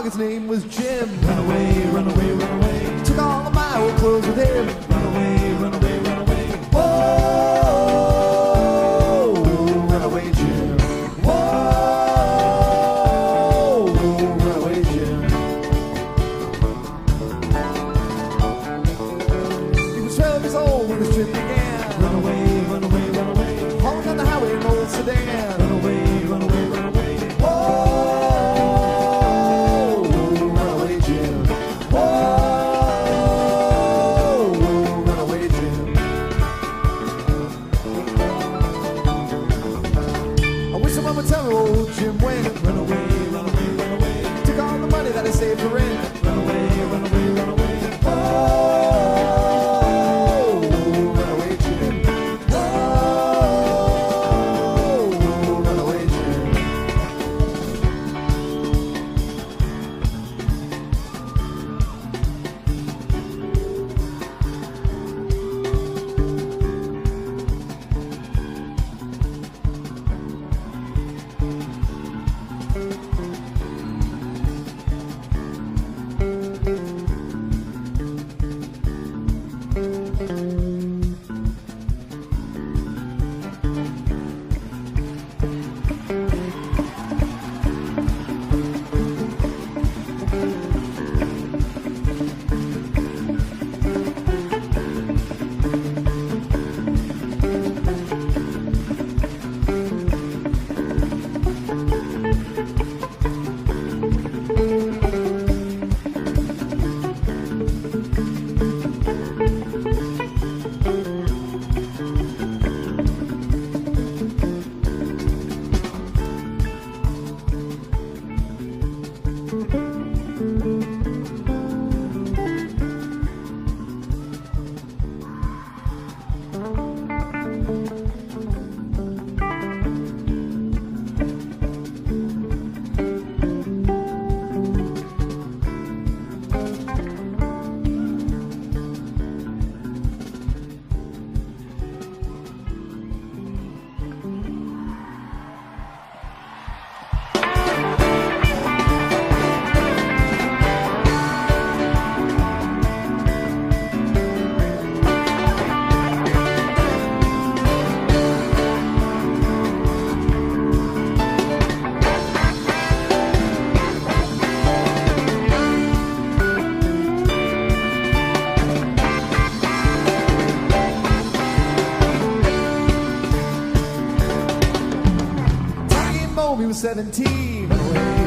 His name was Jim. Run away, run away, run away. Took all of my old clothes with him. Run away, run away, run away. Whoa, run away, Jim. Whoa, run away, Jim. He was 12 years old when his trip began. Run away, run away, run away. Hauling down the highway in an old sedan. Run away, run away, run away. Jim went. Run away, run away, run away. Took all the money that I saved for rent. Run away, run away, run away. Oh, run away, Jim. Oh, run away, Jim. He was 17.